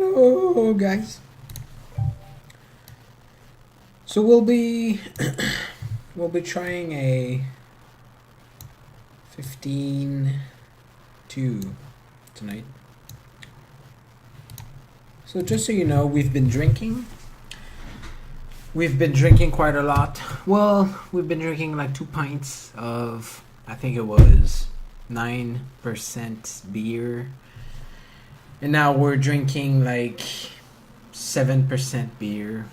Hello, guys. So we'll be we'll be trying a 15-2 tonight. So just so you know, we've been drinking. We've been drinking quite a lot. Well, we've been drinking like 2 pints of, I think it was 9% beer. And now we're drinking like 7% beer.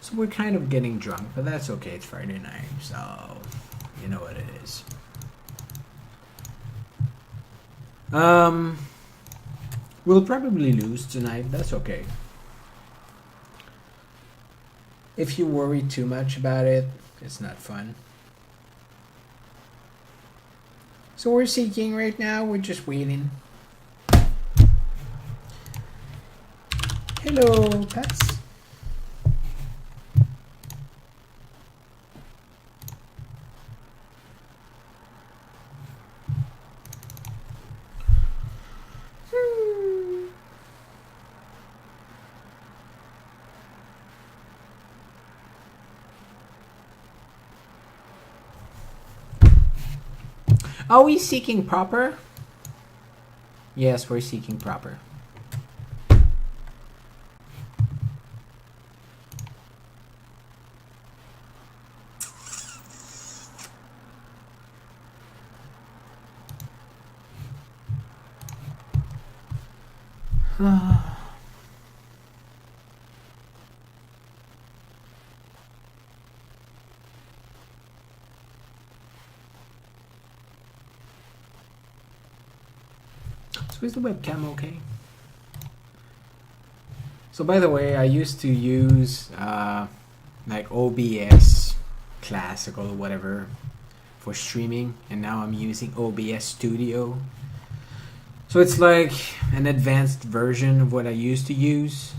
So we're kind of getting drunk, but that's okay. It's Friday night, so you know what it is. We'll probably lose tonight. That's okay. If you worry too much about it, it's not fun. So we're seeking right now. We're just waiting. Hello, pets. Are we seeking proper? Yes, we're seeking proper. So is the webcam okay? So by the way, I used to use like OBS Classical or whatever for streaming, and now I'm using OBS Studio. So it's like an advanced version of what I used to use.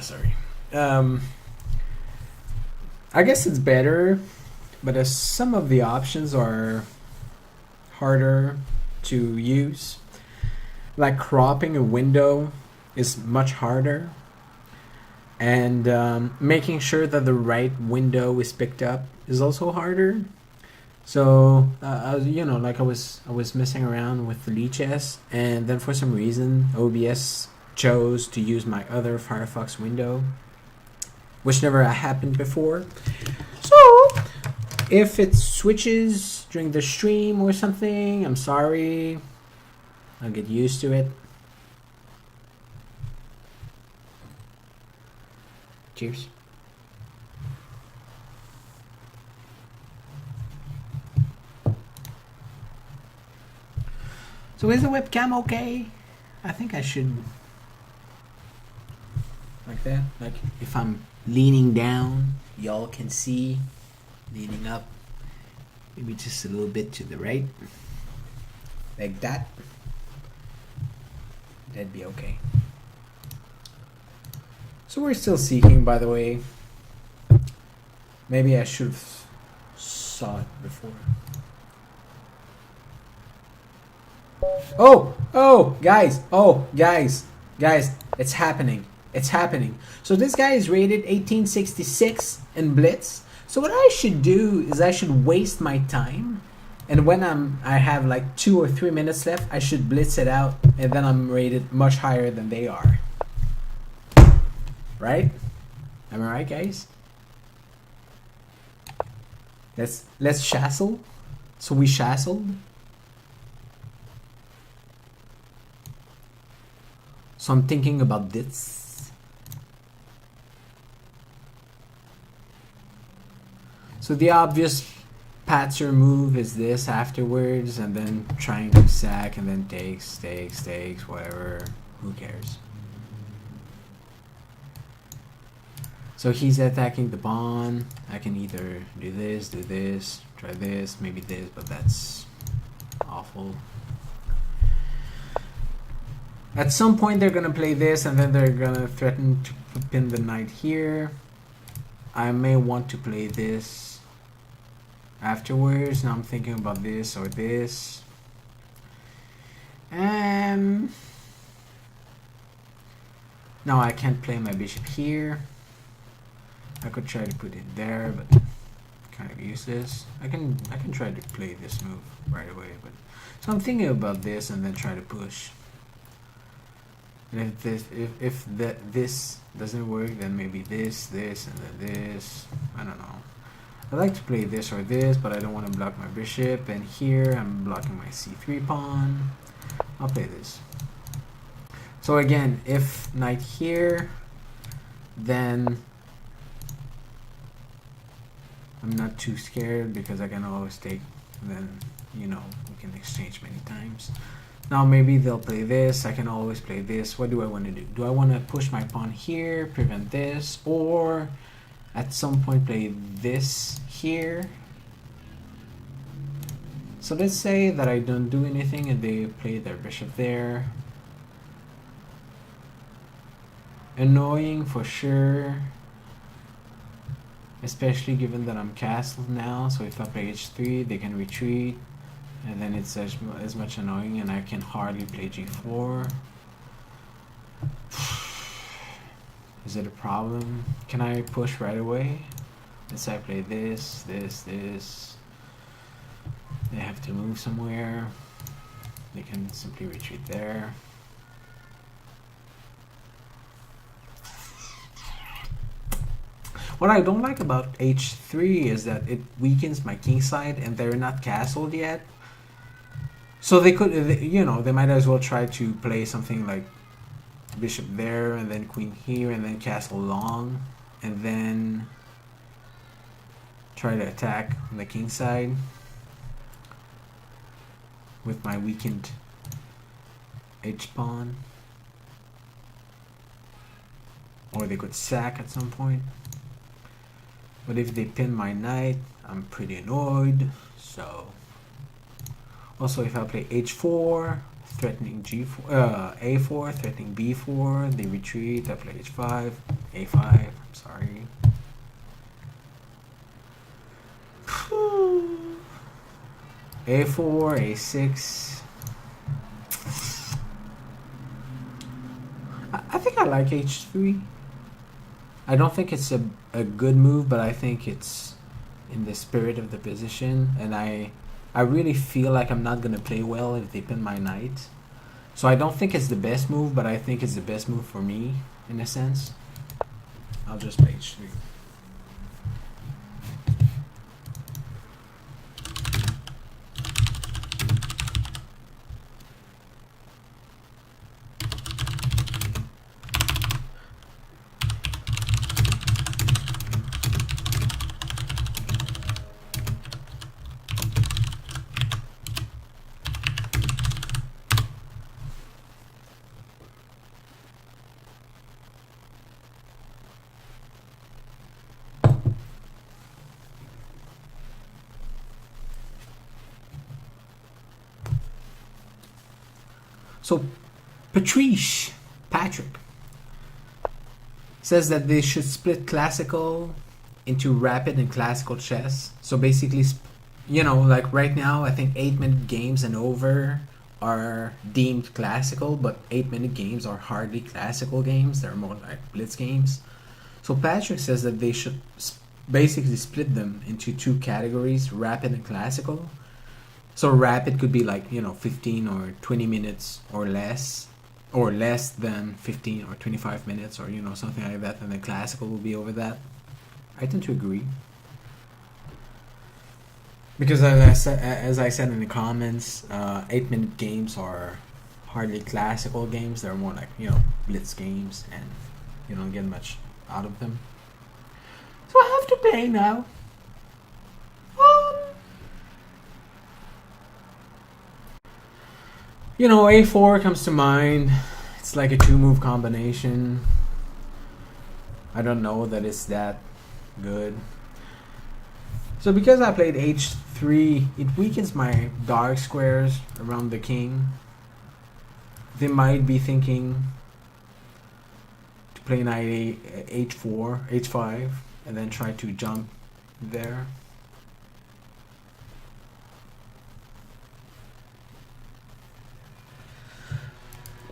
Sorry. I guess it's better, but some of the options are harder to use. Like cropping a window is much harder, and making sure that the right window is picked up is also harder. So I was messing around with Lichess, and then for some reason OBS chose to use my other Firefox window, which never happened before. So if it switches during the stream or something, I'm sorry. I'll get used to it. Cheers. So is the webcam okay? I think I should like that. Like if I'm leaning down, y'all can see. Leaning up, maybe just a little bit to the right, like that. That'd be okay. So we're still seeking, by the way. Maybe I should have saw it before. Oh, guys, it's happening. It's happening. So this guy is rated 1866 in Blitz. So what I should do is I should waste my time, and when I have like 2 or 3 minutes left, I should blitz it out, and then I'm rated much higher than they are. Right? Am I right, guys? Let's shassle. So we shassled. So I'm thinking about this. So the obvious patzer move is this afterwards, and then trying to sack, and then takes, whatever. Who cares? So he's attacking the pawn. I can either do this, try this, maybe this, but that's awful. At some point they're gonna play this, and then they're gonna threaten to pin the knight here. I may want to play this afterwards. Now I'm thinking about this or this. Now I can't play my bishop here. I could try to put it there, but kind of useless. I can try to play this move right away, but so I'm thinking about this and then try to push. And if this doesn't work, then maybe this, and then this. I don't know. I like to play this or this, but I don't want to block my bishop. And here I'm blocking my c3 pawn. I'll play this. So again, if knight here, then I'm not too scared because I can always take, then, you know, we can exchange many times. Now maybe they'll play this, I can always play this. What do I want to do? Do I want to push my pawn here, prevent this, or at some point play this here? So let's say that I don't do anything and they play their bishop there. Annoying for sure. Especially given that I'm castled now, so if I play h3, they can retreat, and then it's as much annoying, and I can hardly play g4. Is it a problem? Can I push right away? Let's say I play this. They have to move somewhere. They can simply retreat there. What I don't like about h3 is that it weakens my king side and they're not castled yet. So they could, you know, they might as well try to play something like bishop there and then queen here and then castle long and then try to attack on the king side with my weakened h pawn. Or they could sack at some point. But if they pin my knight, I'm pretty annoyed. So, also if I play h4, threatening g4, a4, threatening b4, they retreat. I play h5, a5. I'm sorry. a4, a6. I think I like h3. I don't think it's a good move, but I think it's in the spirit of the position, and I really feel like I'm not gonna play well if they pin my knight. So I don't think it's the best move, but I think it's the best move for me, in a sense. I'll just play h3. So Patrick says that they should split classical into rapid and classical chess. So basically, you know, like right now, I think 8-minute games and over are deemed classical, but 8-minute games are hardly classical games. They're more like blitz games. So Patrick says that they should basically split them into two categories, rapid and classical. So rapid could be like, you know, 15 or 20 minutes or less than 15 or 25 minutes or, you know, something like that. And then classical will be over that. I tend to agree. Because as I said in the comments, 8-minute games are hardly classical games. They're more like, you know, blitz games, and you don't get much out of them. So I have to play now. You know, a4 comes to mind. It's like a 2-move combination. I don't know that it's that good. So because I played h3, it weakens my dark squares around the king. They might be thinking to play knight h4, h5, and then try to jump there.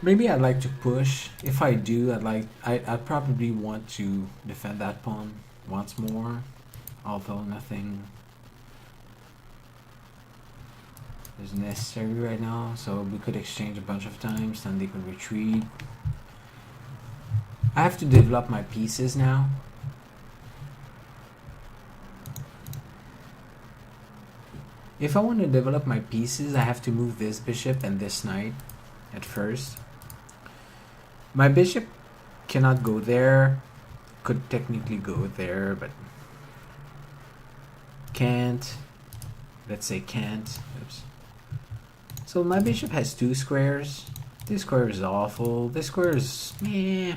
Maybe I'd like to push. If I do, I'd probably want to defend that pawn once more, although nothing is necessary right now. So we could exchange a bunch of times, then they could retreat. I have to develop my pieces now. If I want to develop my pieces, I have to move this bishop and this knight at first. My bishop cannot go there. Could technically go there, but can't. Let's say can't. Oops. So my bishop has two squares. This square is awful. This square is, yeah,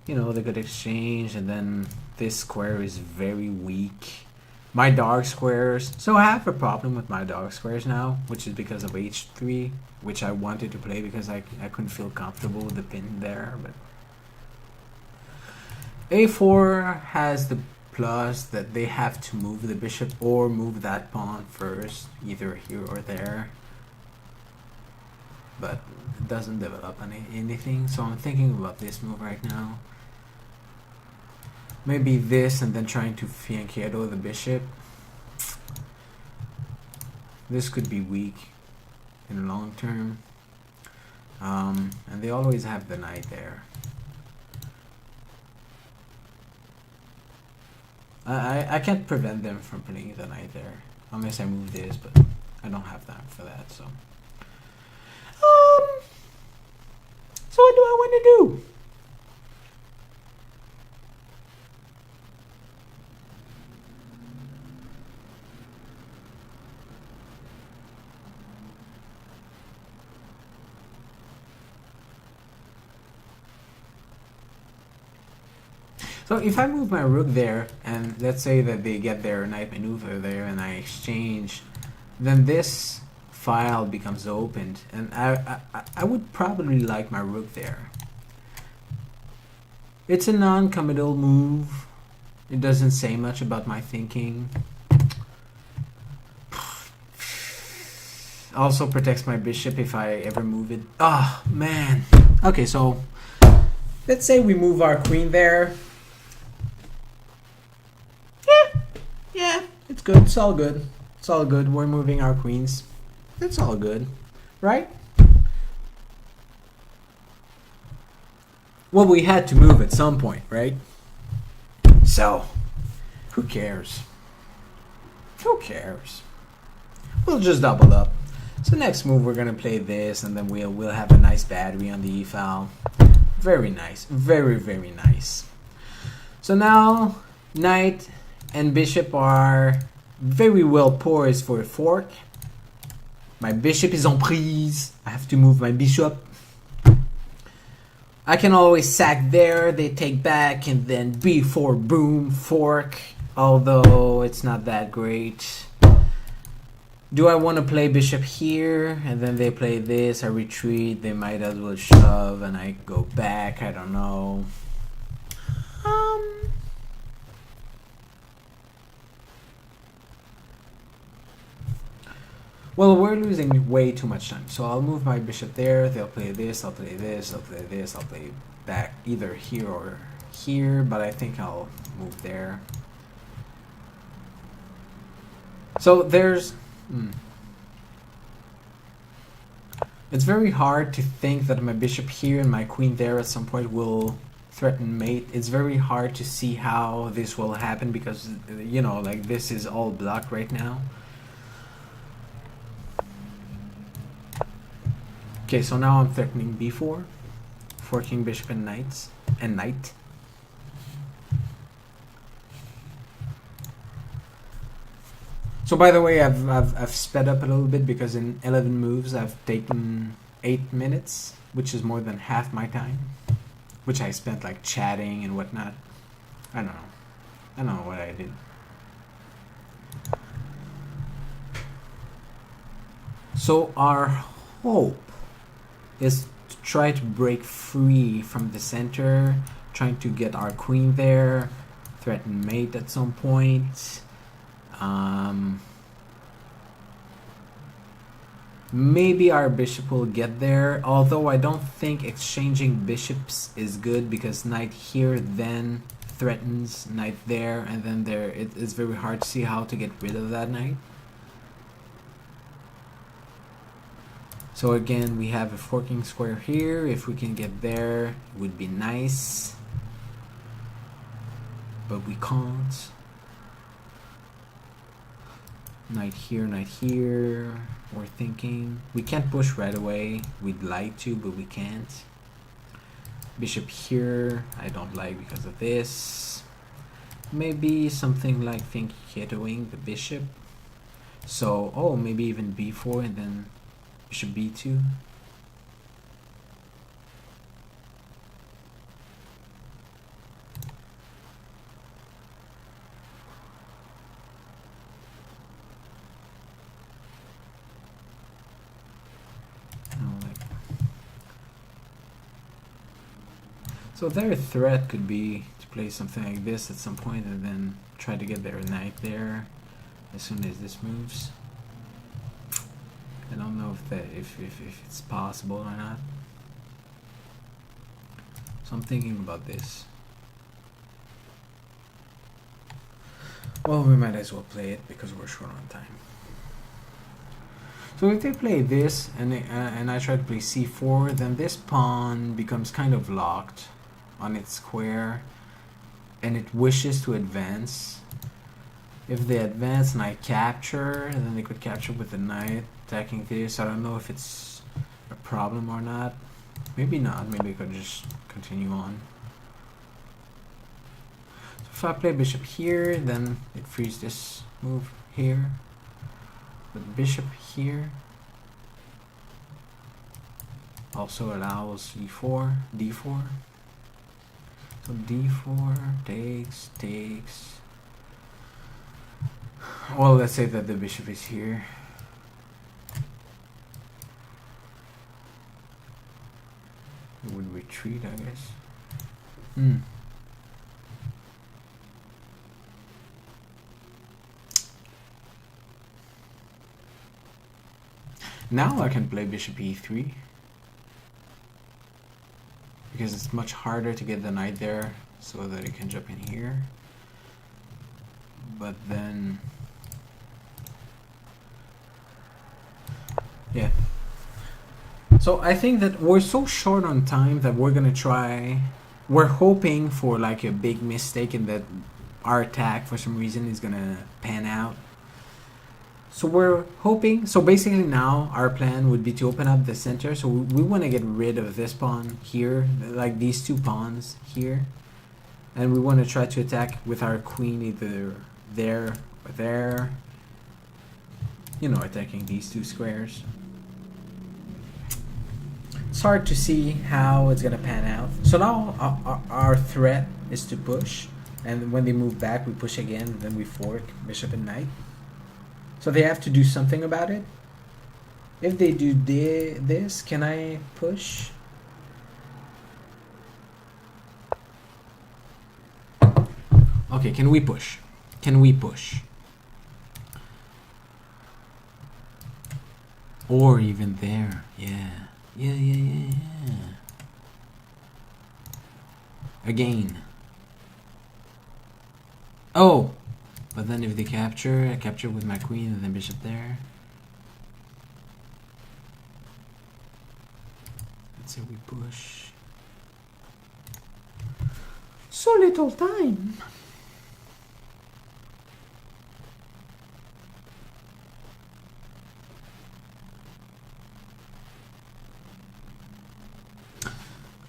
you know, they could exchange, and then this square is very weak. My dark squares. So I have a problem with my dark squares now, which is because of h3, which I wanted to play because I couldn't feel comfortable with the pin there. But a4 has the plus that they have to move the bishop or move that pawn first, either here or there. But it doesn't develop anything, so I'm thinking about this move right now. Maybe this and then trying to fianchetto the bishop. This could be weak in the long term. And they always have the knight there. I can't prevent them from putting the knight there. Unless I move this, but I don't have time for that, so. So what do I want to do? So if I move my rook there, and let's say that they get their knight maneuver there, and I exchange, then this file becomes opened, and I would probably like my rook there. It's a non-committal move. It doesn't say much about my thinking. Also protects my bishop if I ever move it. Oh, man. Okay, so let's say we move our queen there. Yeah, it's good. It's all good. It's all good. We're moving our queens. It's all good, right? Well, we had to move at some point, right? So, who cares? Who cares? We'll just double up. So next move, we're gonna play this, and then we'll have a nice battery on the e file. Very nice. Very, very nice. So now, knight and bishop are very well poised for a fork. My bishop is en prise. I have to move my bishop. I can always sack there. They take back, and then b4, boom, fork. Although it's not that great. Do I want to play bishop here? And then they play this. I retreat. They might as well shove, and I go back. I don't know. Well, we're losing way too much time, so I'll move my bishop there. They'll play this, I'll play this, I'll play this, I'll play back either here or here, but I think I'll move there. So there's... It's very hard to think that my bishop here and my queen there at some point will threaten mate. It's very hard to see how this will happen because, you know, like this is all blocked right now. Okay, so now I'm threatening b4, forking bishop and knight. So by the way, I've sped up a little bit because in 11 moves I've taken 8 minutes, which is more than half my time, which I spent like chatting and whatnot. I don't know what I did. So our hope is to try to break free from the center, trying to get our queen there, threaten mate at some point. Maybe our bishop will get there, although I don't think exchanging bishops is good because knight here then threatens knight there, and then there it's very hard to see how to get rid of that knight. So again, we have a forking square here. If we can get there, it would be nice, but we can't. Knight here, knight here. We're thinking we can't push right away. We'd like to, but we can't. Bishop here, I don't like because of this. Maybe something like fianchettoing the bishop. So, oh, maybe even b4 and then bishop b2. So their threat could be to play something like this at some point and then try to get their knight there as soon as this moves. I don't know if it's possible or not. So I'm thinking about this. Well, we might as well play it because we're short on time. So if they play this and I try to play c4, then this pawn becomes kind of locked on its square and it wishes to advance. If they advance and I capture, then they could capture with the knight attacking this. I don't know if it's a problem or not. Maybe not. Maybe I could just continue on. So if I play bishop here, then it frees this move here. But bishop here also allows e4, d4. So d4 takes. Well, let's say that the bishop is here. It would retreat, I guess. Now I can play bishop e3. Because it's much harder to get the knight there so that it can jump in here. But then, yeah. So I think that we're so short on time that we're hoping for like a big mistake and that our attack for some reason is gonna pan out. So we're hoping, so basically now our plan would be to open up the center. So we want to get rid of this pawn here, like these two pawns here. And we want to try to attack with our queen either there or there. You know, attacking these two squares. It's hard to see how it's going to pan out. So now our threat is to push. And when they move back, we push again, then we fork bishop and knight. So they have to do something about it. If they do this, can I push? Okay, can we push? Can we push? Or even there, yeah. Again. Oh! But then if they capture, I capture with my queen and then bishop there. Let's say we push. So little time.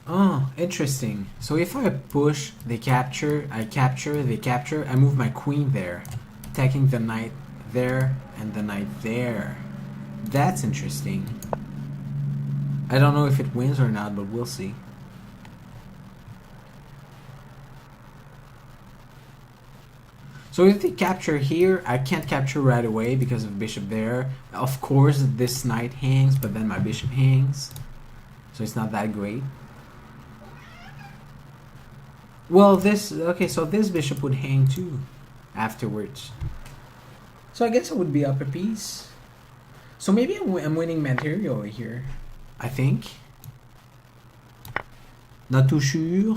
Oh, interesting. So if I push, they capture, I capture, they capture, I move my queen there, attacking the knight there and the knight there. That's interesting. I don't know if it wins or not, but we'll see. So if they capture here, I can't capture right away because of bishop there. Of course, this knight hangs, but then my bishop hangs. So it's not that great. Well, okay, so this bishop would hang too afterwards. So I guess it would be up a piece. So maybe I'm winning material here. I think. Not too sure.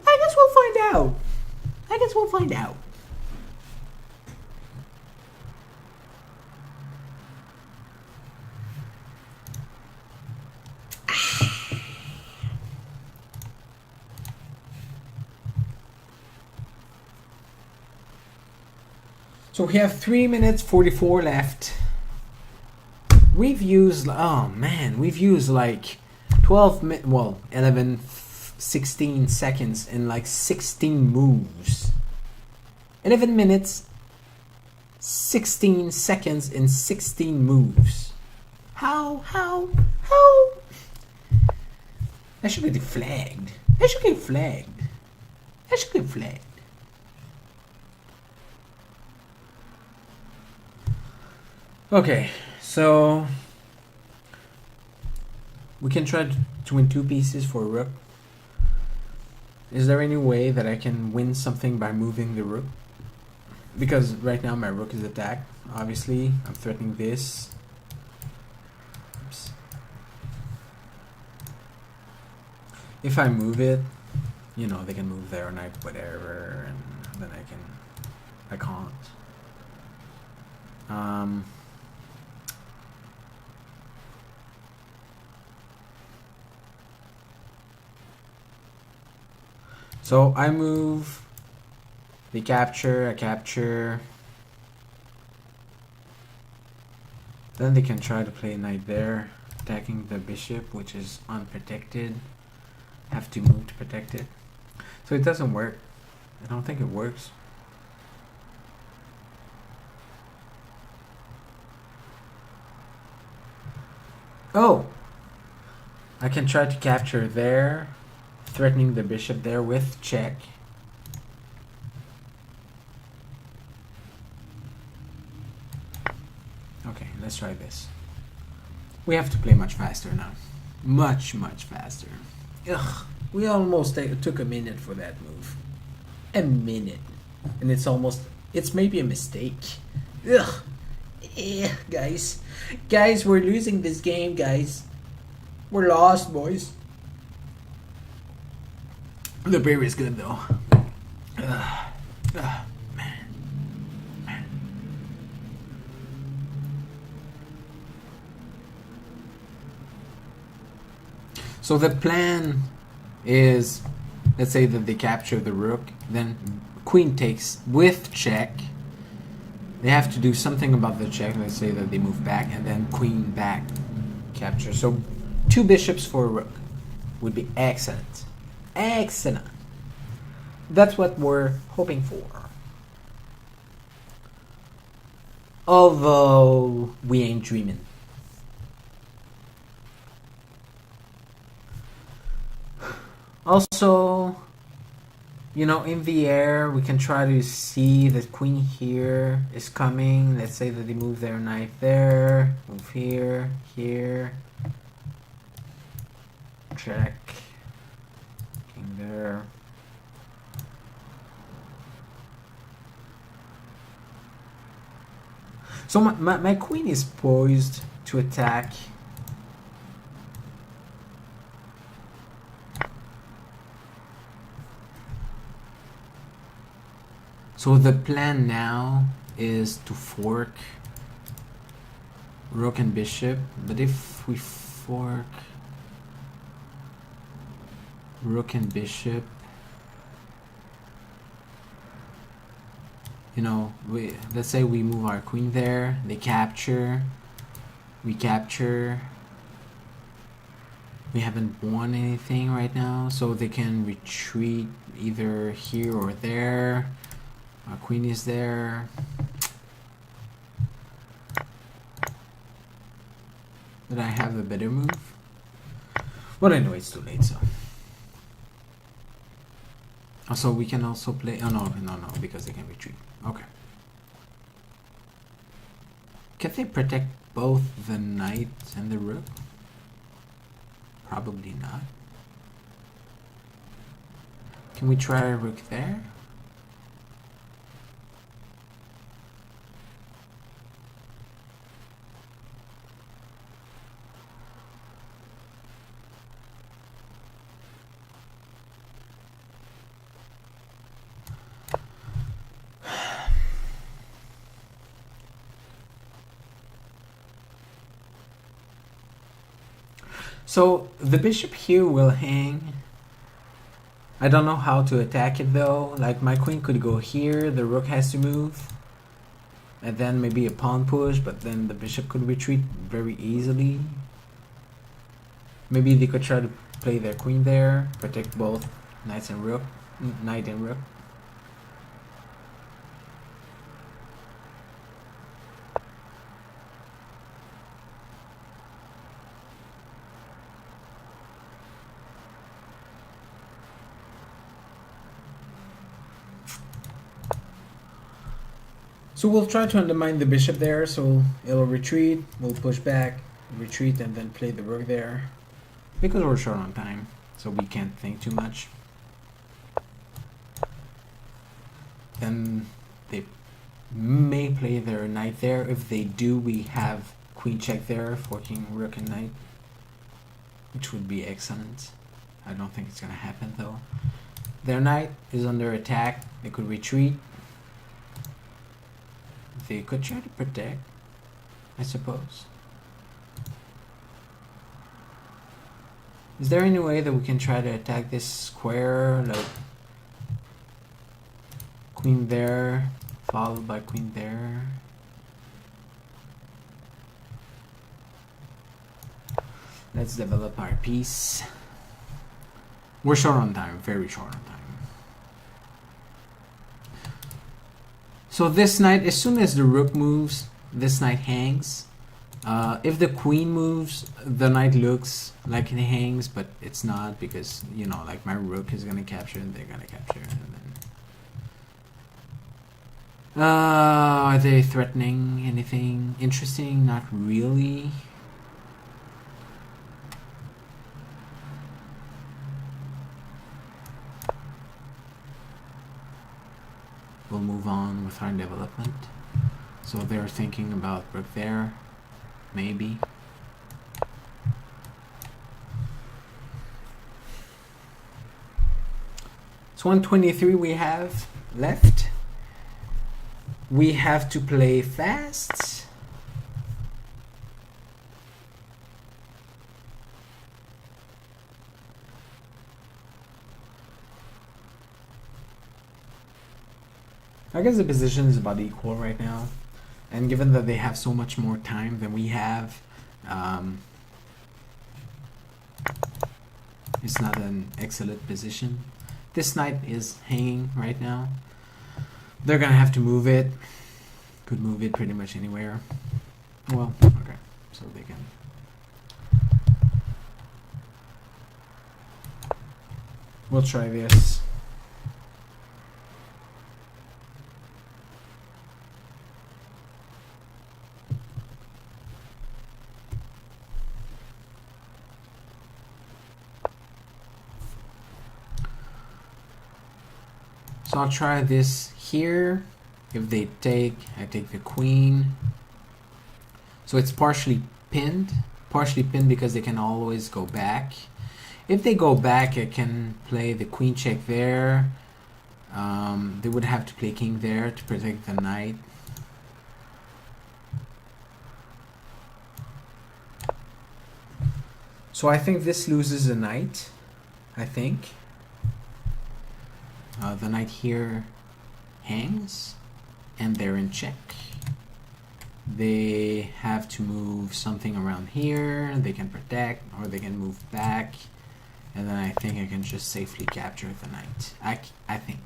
I guess we'll find out. I guess we'll find out. So we have 3 minutes 44 left. We've used, oh man, we've used like 11, 16 seconds in like 16 moves. 11 minutes, 16 seconds in 16 moves. How? I should get flagged. I should get flagged. Okay, so we can try to win 2 pieces for rook. Is there any way that I can win something by moving the rook? Because right now my rook is attacked. Obviously, I'm threatening this. Oops. If I move it, you know, they can move their knight, whatever, and then I can't. So I move, they capture, I capture. Then they can try to play knight there, attacking the bishop, which is unprotected. Have to move to protect it. So it doesn't work. I don't think it works. Oh! I can try to capture there, threatening the bishop there with check. Okay, let's try this. We have to play much faster now. Much faster. Ugh, we almost took a minute for that move. A minute. And it's maybe a mistake. Ugh. Guys. Guys, we're losing this game, guys. We're lost, boys. The beer is good, though. Man. So the plan is, let's say that they capture the rook, then queen takes with check. They have to do something about the check. Let's say that they move back, and then queen back capture. So 2 bishops for a rook would be excellent. Excellent. That's what we're hoping for. Although we ain't dreaming. Also, you know, in the air, we can try to see that queen here is coming. Let's say that they move their knight there, move here, here. Check. King there. So my queen is poised to attack. So the plan now is to fork rook and bishop, but if we fork rook and bishop, you know, let's say we move our queen there, they capture, we capture. We haven't won anything right now, so they can retreat either here or there. Our queen is there. Did I have a better move? Well, anyway, it's too late, so. Also, we can also play. Oh, no, because they can retreat. Okay. Can they protect both the knight and the rook? Probably not. Can we try a rook there? So the bishop here will hang. I don't know how to attack it though. Like my queen could go here, the rook has to move. And then maybe a pawn push, but then the bishop could retreat very easily. Maybe they could try to play their queen there, protect both knight and rook. So we'll try to undermine the bishop there, so it'll retreat, we'll push back, retreat, and then play the rook there. Because we're short on time, so we can't think too much. Then they may play their knight there. If they do, we have queen check there, forking rook and knight, which would be excellent. I don't think it's gonna happen though. Their knight is under attack, they could retreat. They could try to protect, I suppose. Is there any way that we can try to attack this square, like queen there, followed by queen there? Let's develop our piece. We're short on time, very short on time. So this knight, as soon as the rook moves, this knight hangs. If the queen moves, the knight looks like it hangs, but it's not because, you know, like my rook is gonna capture and they're gonna capture. And then, are they threatening anything interesting? Not really. We'll move on with our development. So they're thinking about rook there, maybe. It's 123 we have left. We have to play fast. I guess the position is about equal right now, and given that they have so much more time than we have, it's not an excellent position. This knight is hanging right now. They're gonna have to move it. Could move it pretty much anywhere. Well, okay, so they can. We'll try this. So I'll try this here. If they take, I take the queen. So it's partially pinned because they can always go back. If they go back, I can play the queen check there. They would have to play king there to protect the knight. So I think this loses a knight, I think. The knight here hangs, and they're in check. They have to move something around here. They can protect, or they can move back, and then I think I can just safely capture the knight. I think.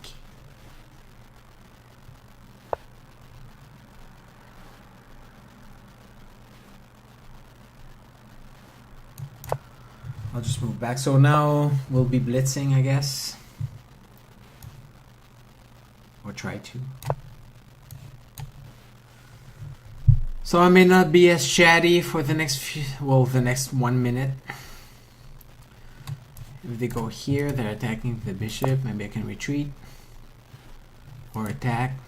I'll just move back. So now we'll be blitzing, I guess. Or try to. So I may not be as chatty for the next few, well, the next 1 minute. If they go here, they're attacking the bishop. Maybe I can retreat or attack.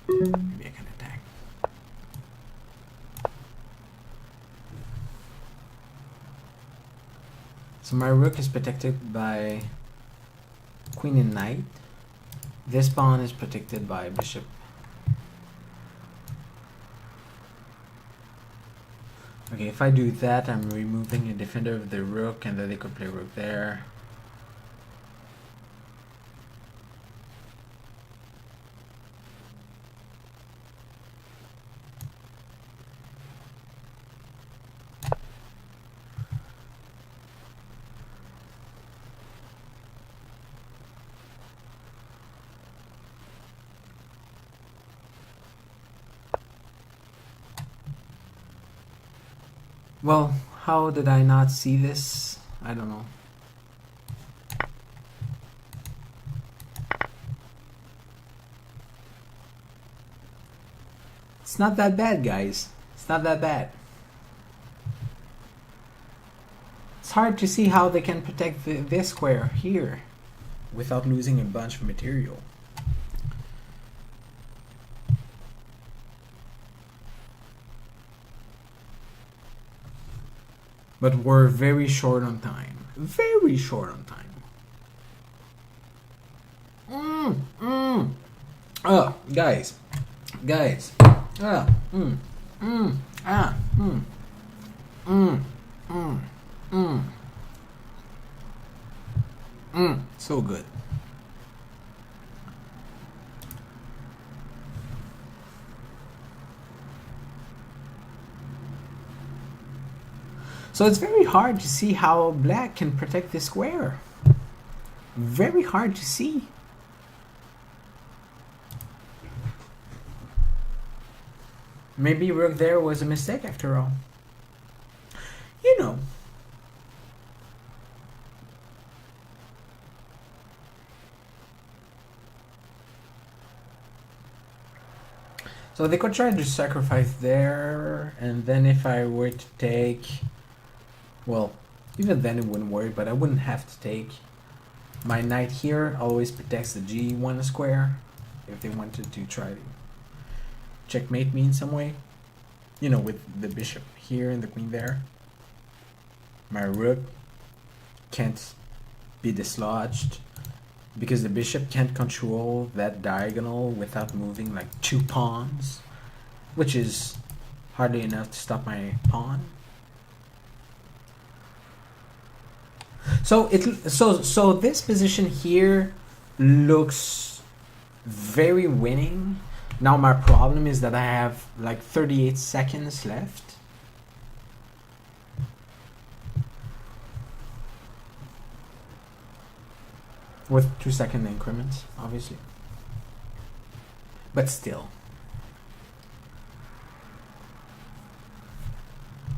Maybe I can attack. So my rook is protected by queen and knight. This pawn is protected by bishop. Okay, if I do that, I'm removing a defender of the rook, and then they could play rook there. Well, how did I not see this? I don't know. It's not that bad, guys. It's not that bad. It's hard to see how they can protect this square here without losing a bunch of material. But we're very short on time. Very short on time. Guys. Guys. So good. So it's very hard to see how black can protect this square. Very hard to see. Maybe rook there was a mistake after all. You know. So they could try to sacrifice there, and then if I were to take... Well, even then it wouldn't work, but I wouldn't have to take. My knight here always protects the g1 square if they wanted to try to checkmate me in some way. You know, with the bishop here and the queen there. My rook can't be dislodged because the bishop can't control that diagonal without moving like 2 pawns, which is hardly enough to stop my pawn. So so this position here looks very winning. Now my problem is that I have like 38 seconds left. With 2-second increments, obviously. But still.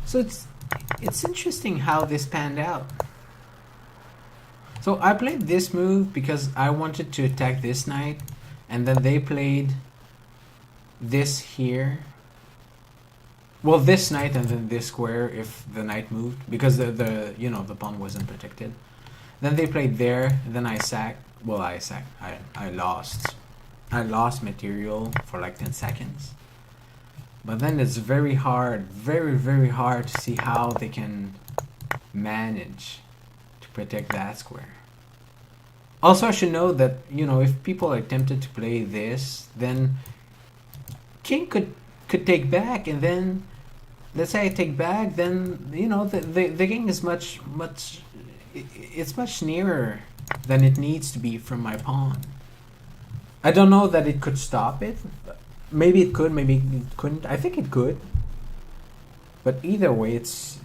So it's interesting how this panned out. So I played this move because I wanted to attack this knight, and then they played this here. Well, this knight and then this square if the knight moved, because the you know, the pawn wasn't protected. Then they played there, and then I sacked. Well, I lost. I lost material for like 10 seconds. But then it's very hard, very hard to see how they can manage to protect that square. Also, I should know that, you know, if people are tempted to play this, then king could take back, and then let's say I take back, then, you know, the king is much it's much nearer than it needs to be from my pawn. I don't know that it could stop it. Maybe it could, maybe it couldn't. I think it could. But either way, it's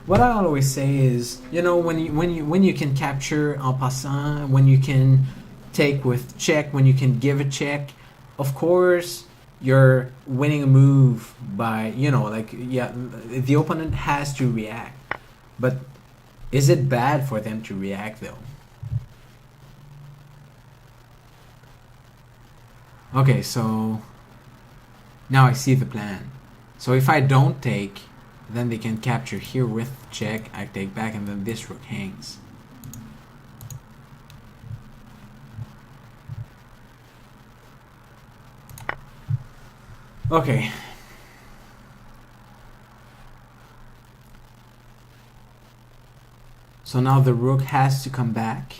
what I always say is, you know, when you can capture en passant, when you can take with check, when you can give a check, of course you're winning a move by, you know, like, yeah, the opponent has to react. But is it bad for them to react though? Okay, so now I see the plan. So if I don't take, then they can capture here with check, I take back, and then this rook hangs. Okay. So now the rook has to come back.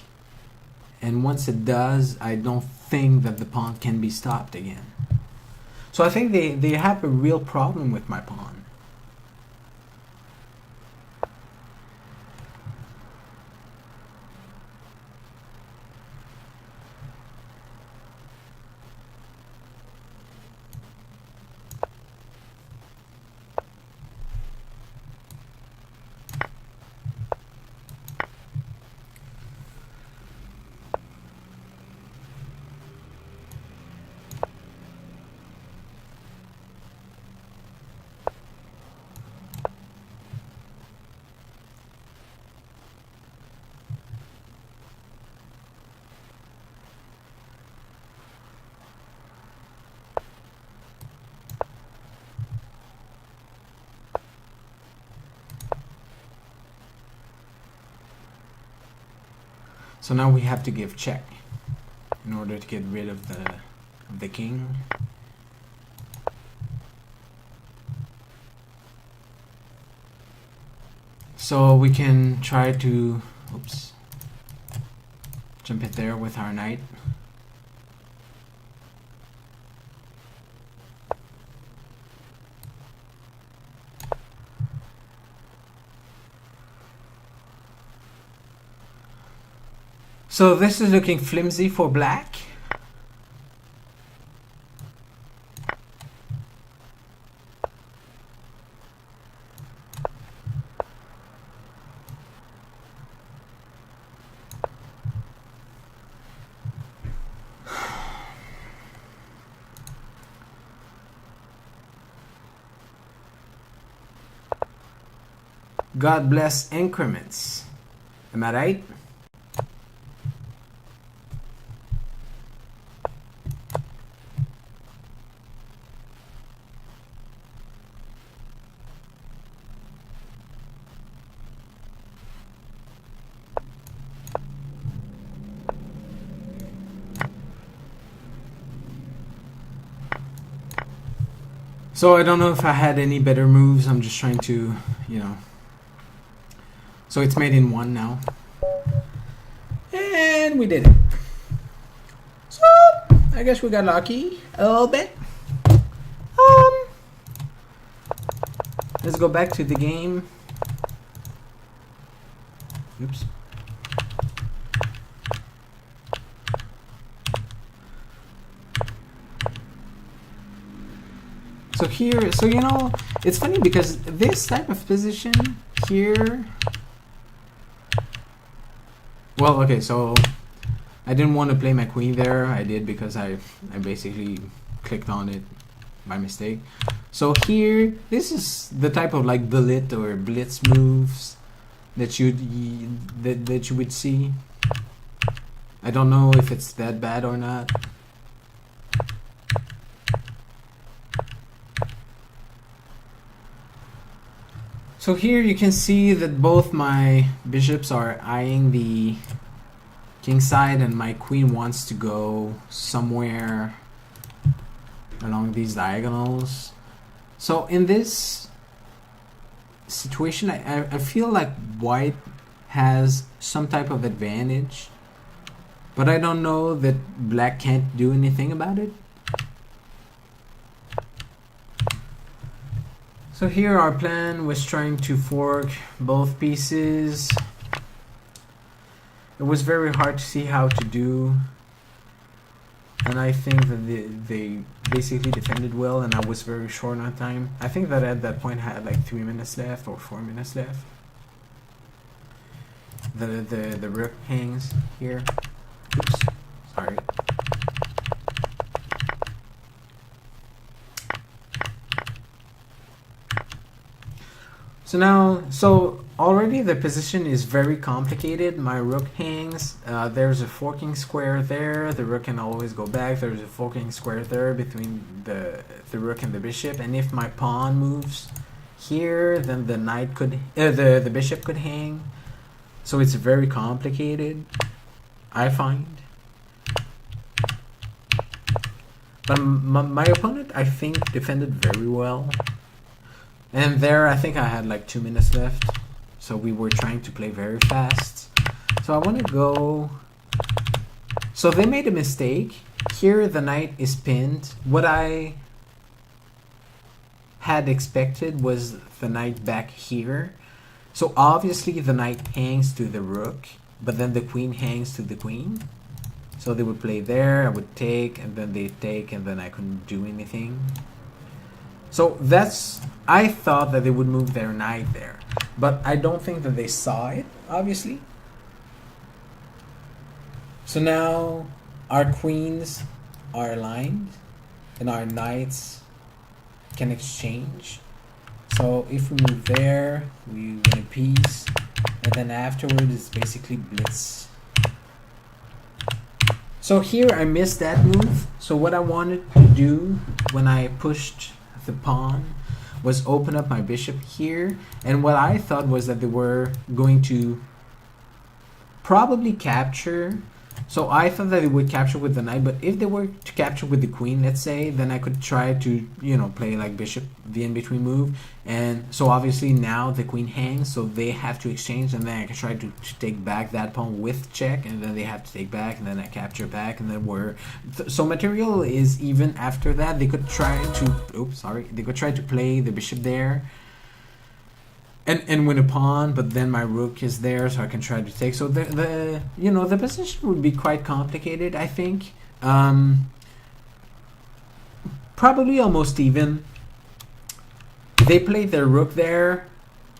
And once it does, I don't think that the pawn can be stopped again. So I think they have a real problem with my pawn. So now we have to give check in order to get rid of the king. So we can try to, oops, jump it there with our knight. So this is looking flimsy for black. God bless increments. Am I right? So I don't know if I had any better moves. I'm just trying to, you know. So it's made in one now. And we did it. So I guess we got lucky a little bit. Let's go back to the game. Oops. So here, so you know, it's funny because this type of position here, well, okay, so I didn't want to play my queen there. I did because I basically clicked on it by mistake. So here, this is the type of like bullet or blitz moves that you would see. I don't know if it's that bad or not. So here you can see that both my bishops are eyeing the king side and my queen wants to go somewhere along these diagonals. So in this situation, I feel like white has some type of advantage, but I don't know that black can't do anything about it. So here our plan was trying to fork both pieces. It was very hard to see how to do, and I think that they basically defended well, and I was very short on time. I think that at that point I had like 3 minutes left or 4 minutes left. The rook hangs here. Oops, sorry. So now, so already the position is very complicated. My rook hangs. There's a forking square there. The rook can always go back. There's a forking square there between the rook and the bishop. And if my pawn moves here, then the knight could, the bishop could hang. So it's very complicated, I find. But my opponent, I think, defended very well. And there, I think I had like 2 minutes left. So we were trying to play very fast. So I want to go... So they made a mistake. Here, the knight is pinned. What I had expected was the knight back here. So obviously the knight hangs to the rook, but then the queen hangs to the queen. So they would play there, I would take, and then they take, and then I couldn't do anything. So that's, I thought that they would move their knight there, but I don't think that they saw it, obviously. So now our queens are aligned, and our knights can exchange. So if we move there, we win a piece, and then afterward is basically blitz. So here I missed that move. So what I wanted to do when I pushed the pawn was open up my bishop here, and what I thought was that they were going to probably capture. So I thought that they would capture with the knight, but if they were to capture with the queen, let's say, then I could try to, you know, play like bishop, the in-between move. And so obviously now the queen hangs, so they have to exchange, and then I can try to take back that pawn with check, and then they have to take back, and then I capture back, and then we're... So material is even after that. They could try to... Oops, sorry. They could try to play the bishop there and win a pawn, but then my rook is there, so I can try to take. So the you know, the position would be quite complicated, I think. Probably almost even. They played their rook there.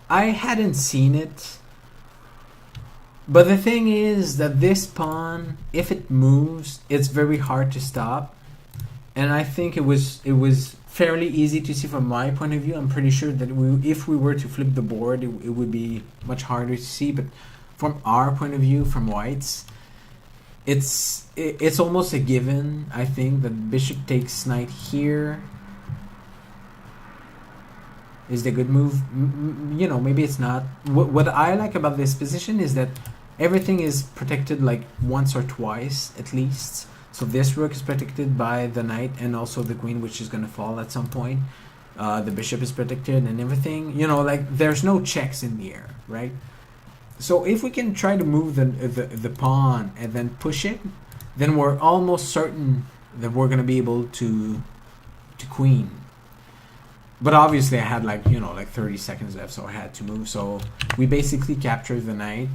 I hadn't seen it, but the thing is that this pawn, if it moves, it's very hard to stop, and I think it was fairly easy to see from my point of view. I'm pretty sure that if we were to flip the board, it would be much harder to see. But from our point of view, from whites, it's almost a given. I think that bishop takes knight here is the good move. You know, maybe it's not. What I like about this position is that everything is protected like once or twice at least. So this rook is protected by the knight and also the queen, which is going to fall at some point. The bishop is protected and everything. You know, like there's no checks in the air, right? So if we can try to move the pawn and then push it, then we're almost certain that we're going to be able to queen. But obviously I had like, you know, like 30 seconds left, so I had to move. So we basically captured the knight.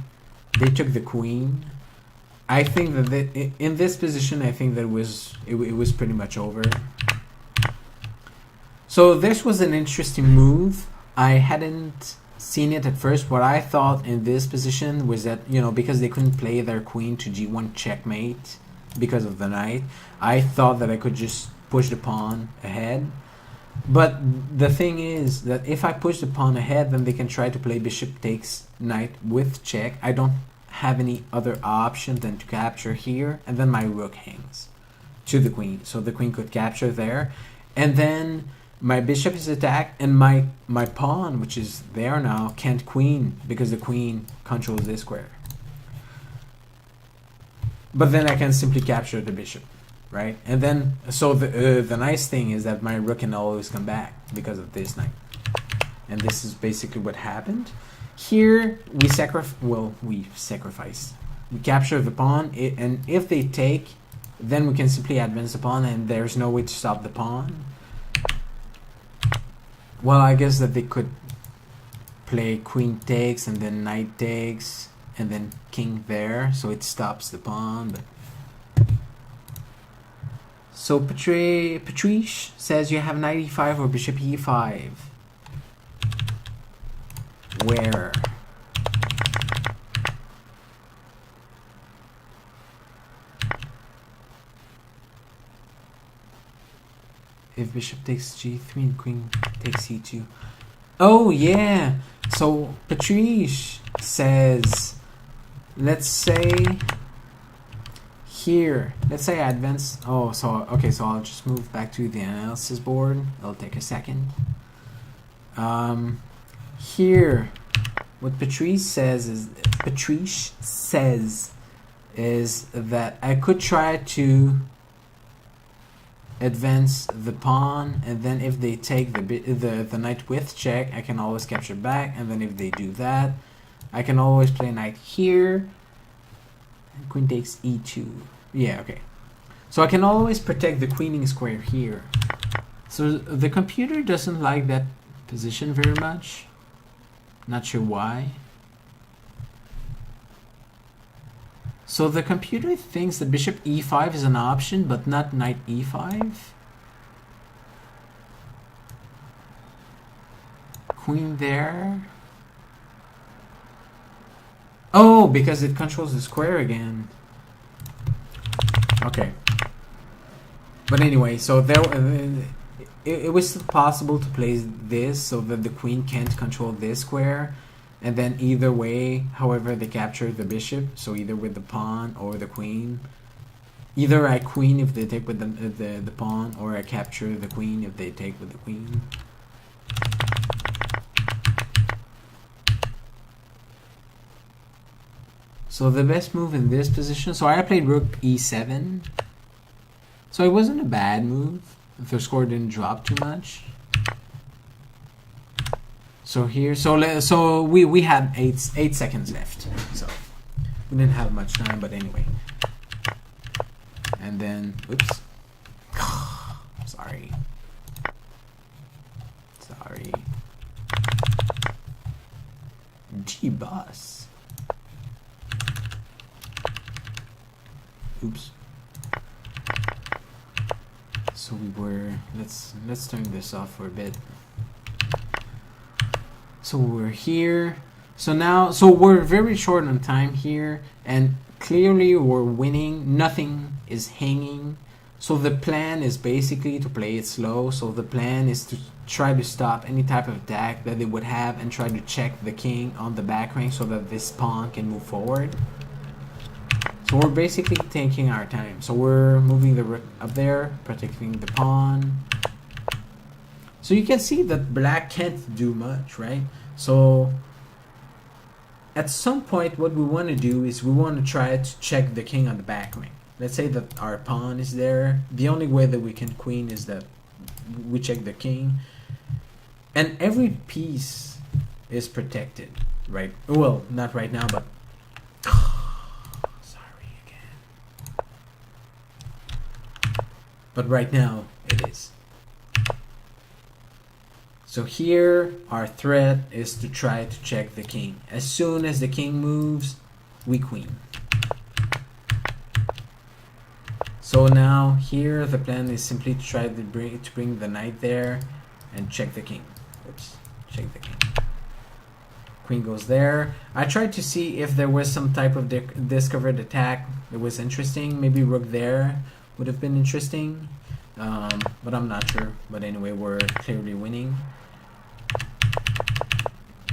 They took the queen. I think that in this position, I think that it was pretty much over. So this was an interesting move. I hadn't seen it at first. What I thought in this position was that, you know, because they couldn't play their queen to g1 checkmate because of the knight, I thought that I could just push the pawn ahead. But the thing is that if I push the pawn ahead, then they can try to play bishop takes knight with check. I don't have any other option than to capture here, and then my rook hangs to the queen, so the queen could capture there, and then my bishop is attacked, and my pawn, which is there now, can't queen because the queen controls this square. But then I can simply capture the bishop, right? And then so the nice thing is that my rook can always come back because of this knight, and this is basically what happened. Here we sacrifice. We capture the pawn, and if they take, then we can simply advance the pawn, and there's no way to stop the pawn. Well, I guess that they could play queen takes, and then knight takes, and then king there, so it stops the pawn. But so Patrice says you have knight e5 or bishop e5. Where? If bishop takes g3 and queen takes e2. Oh yeah. So Patrice says, let's say here, let's say I advance. Oh, so okay, so I'll just move back to the analysis board. It'll take a second. Here, what Patrice says is that I could try to advance the pawn, and then if they take the knight with check, I can always capture back, and then if they do that, I can always play knight here. And queen takes e2. Yeah, okay. So I can always protect the queening square here. So the computer doesn't like that position very much. Not sure why. So the computer thinks that bishop e5 is an option, but not knight e5. Queen there. Oh, because it controls the square again. Okay. But anyway, so there, it was still possible to play this so that the queen can't control this square. And then either way, however, they capture the bishop. So either with the pawn or the queen. Either I queen if they take with the pawn, or I capture the queen if they take with the queen. So the best move in this position, so I played rook e7. So it wasn't a bad move if the score didn't drop too much. So here, so we had eight seconds left. So we didn't have much time, but anyway. And then, oops. Sorry. G boss. Oops. So we were, let's turn this off for a bit. So we're here. So now, so we're very short on time here, and clearly we're winning. Nothing is hanging. So the plan is basically to play it slow. So the plan is to try to stop any type of attack that they would have and try to check the king on the back rank so that this pawn can move forward. So we're basically taking our time. So we're moving the rook up there, protecting the pawn. So you can see that black can't do much, right? So at some point, what we want to do is we want to try to check the king on the back rank. Let's say that our pawn is there. The only way that we can queen is that we check the king. And every piece is protected, right? Well, not right now, but... Sorry again. But right now, it is. So here, our threat is to try to check the king. As soon as the king moves, we queen. So now here, the plan is simply to try to bring the knight there and check the king. Oops, check the king. Queen goes there. I tried to see if there was some type of discovered attack that was interesting. Maybe rook there would have been interesting, but I'm not sure. But anyway, we're clearly winning.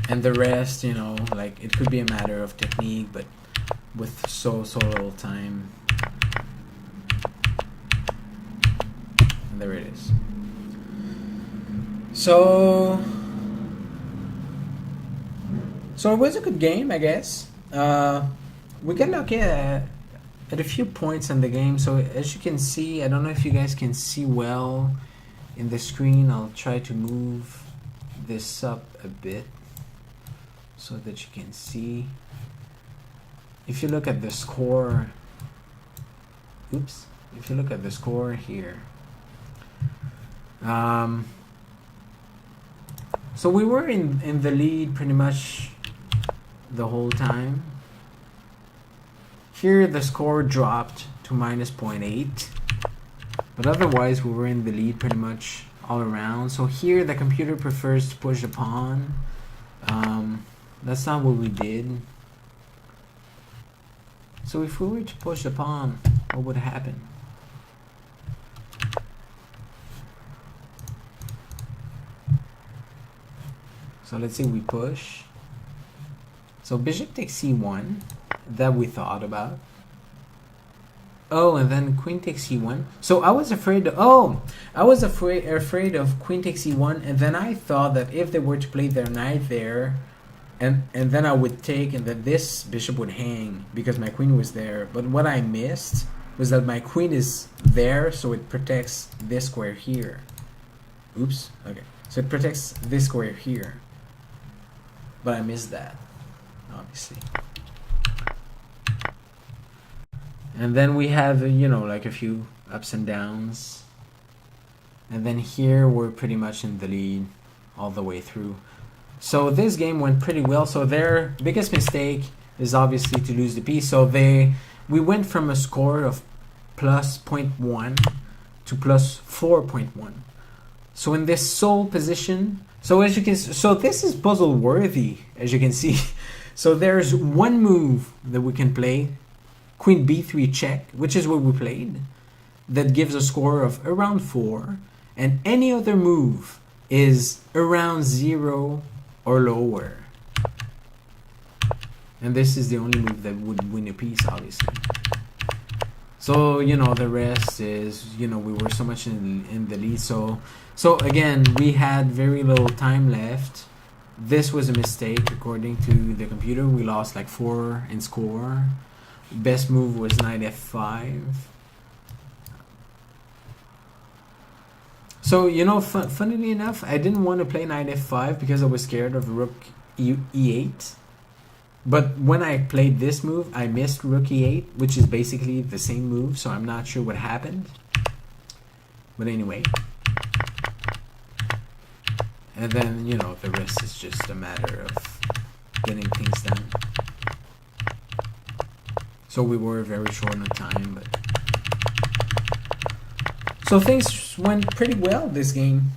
And the rest, you know, like it could be a matter of technique, but with so little time. And there it is. So it was a good game, I guess. We can look at a few points in the game. So as you can see, I don't know if you guys can see well in the screen. I'll try to move this up a bit so that you can see. If you look at the score, oops, if you look at the score here, so we were in the lead pretty much the whole time. Here the score dropped to minus 0.8, but otherwise we were in the lead pretty much all around. So here the computer prefers to push the pawn. That's not what we did. So if we were to push the pawn, what would happen? So let's say we push. So bishop takes c1, that we thought about. Oh, and then queen takes c1. So I was afraid of, afraid of queen takes c1, and then I thought that if they were to play their knight there, and then I would take, and that this bishop would hang because my queen was there. But what I missed was that my queen is there, so it protects this square here. Oops, okay. So it protects this square here. But I missed that, obviously. And then we have, you know, like a few ups and downs. And then here we're pretty much in the lead all the way through. So this game went pretty well. So their biggest mistake is obviously to lose the piece. So we went from a score of plus 0.1 to plus 4.1. So in this sole position, so as you can, so this is puzzle worthy, as you can see. So there's one move that we can play, Queen B3 check, which is what we played, that gives a score of around 4, and any other move is around 0 or lower. And this is the only move that would win a piece, obviously. So, you know, the rest is, you know, we were so much in the lead. So again, we had very little time left. This was a mistake according to the computer. We lost like 4 in score. Best move was knight f5. So, you know, funnily enough, I didn't want to play knight f5 because I was scared of rook e8. But when I played this move, I missed rook e8, which is basically the same move, so I'm not sure what happened. But anyway. And then, you know, the rest is just a matter of getting things done. So we were very short on time, but... So things went pretty well this game.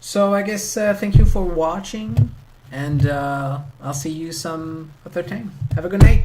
So I guess thank you for watching, and I'll see you some other time. Have a good night.